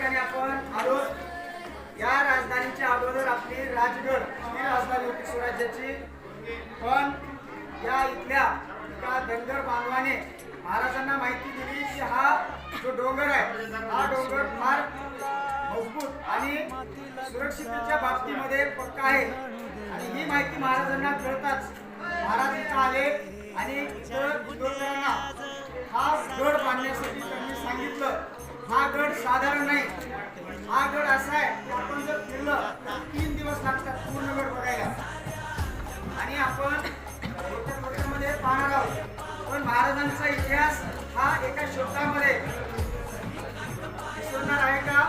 ठिकाणी आपण आलो. या राजधानीच्या अगोदर आपली राजगड ही राजधानी होती स्वराज्याची. पण या इथल्या एका धनगर बांधवाने महाराजांना माहिती दिली की हा जो डोंगर आहे हा डोंगर फार मजबूत आणि सुरक्षिततेच्या बाबतीमध्ये पक्का आहे. आणि ही माहिती महाराजांना कळताच महाराज इथं आले आणि इंदोरकरांना हा गड बांधण्यासाठी त्यांनी सांगितलं. हा गड साधारण नाही, हा गड असा आहे की आपण जर फिरलं तर 3 दिवस लागतात पूर्ण गड बघायला. आणि आपण थोडक्यामध्ये पाहणार आहोत. पण महाराजांचा इतिहास हा एका शब्दामध्ये विसरणार आहे का?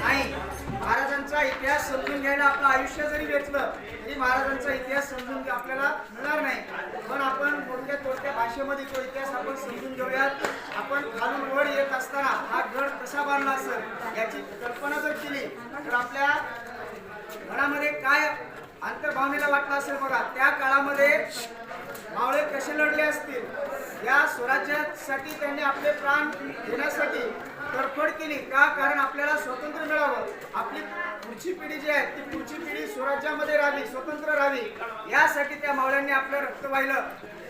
नाही. महाराजांचा इतिहास समजून घ्यायला आपलं आयुष्य जरी घेतलं तरी महाराजांचा इतिहास समजून आपल्याला मिळणार नाही. पण आपण थोडक्या भाषेमध्ये तो इतिहास आपण समजून घेऊयात. आपण खालून वर येत असताना हा गड कसा बांधला असेल याची कल्पना जर केली तर आपल्या मनामध्ये काय अंतर्भावनेला वाटलं असेल. बघा, त्या काळामध्ये मावळे कसे लढले असतील. या स्वराज्यासाठी त्यांनी आपले प्राण देण्यासाठी तडफड केली का? कारण आपल्याला स्वातंत्र्य मिळावं, आपली पुढची पिढी जी आहे ती पुढची पिढी स्वराज्यामध्ये राहावी, स्वतंत्र राहावी, यासाठी त्या मावळ्यांनी आपलं रक्त वाहिलं.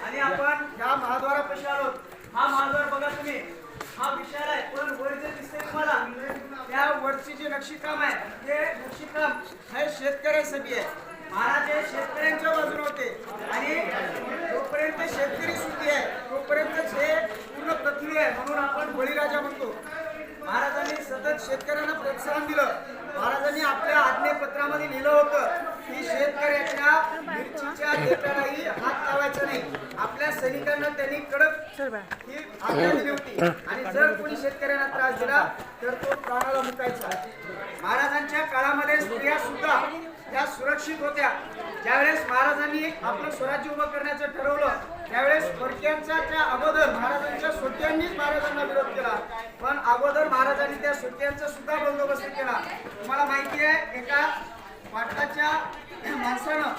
आणि आपण या महाद्वारापाशी आलो. हा महाद्वार बघा तुम्ही, हा विशाल आहे. पण वर जे दिसते तुम्हाला त्या वरची जी नक्षीकाम आहे ते नक्षीकाम हे शेतकऱ्यांसाठी आहे. महाराज हे शेतकऱ्यांच्या बाजूने होते आणि जोपर्यंत शेतकरी सुखी आहे तोपर्यंतच हे पूर्ण पृथ्वी आहे. म्हणून आपण बळीराजा म्हणतो. महाराजांनी सतत शेतकऱ्यांना प्रोत्साहन दिलं. महाराजांनी आपल्या आज्ञापत्रामध्ये लिहिलं होतं की शेतकऱ्याच्या मिरचीच्या देठालाही हात लावायचा नाही. आपल्या सैनिकांना त्यांनी कडक ही आज्ञा दिली होती. आणि जर कोणी शेतकऱ्यांना त्रास दिला तर तो प्राणाला मुकायचा. महाराजांच्या काळामध्ये स्त्रिया सुद्धा त्या सुरक्षित होत्या. ज्यावेळेस महाराजांनी आपलं स्वराज्य उभं करण्याचं ठरवलं त्यावेळेस परक्यांच्या अगोदर महाराजांच्या सोट्यांनीच महाराजांना विरोध केला. पण अगोदर महाराजांनी त्या सोट्यांचा सुद्धा बंदोबस्त केला. तुम्हाला माहिती आहे, एका पाटलाच्या माणसानं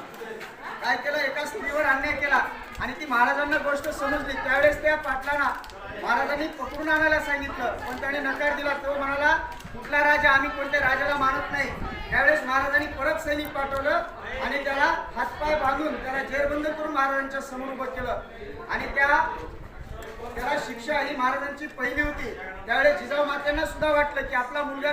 काय केलं, एका स्त्रीवर अन्याय केला आणि ती महाराजांना गोष्ट समजली. त्यावेळेस त्या पाटलांना महाराजांनी पकडून आणायला सांगितलं पण त्याने नकार दिला. तो म्हणाला, कुठला राजा, आम्ही कोणत्या राजाला मानत नाही. त्यावेळेस महाराजांनी परत सैनिक पाठवलं आणि त्याला हातपाय बांधून त्याला जेरबंद करून महाराजांच्या समोर उभं केलं. आणि त्याला शिक्षा ही महाराजांची पहिली होती. त्यावेळेस जिजाऊ मात्यांना सुद्धा वाटलं की आपला मुलगा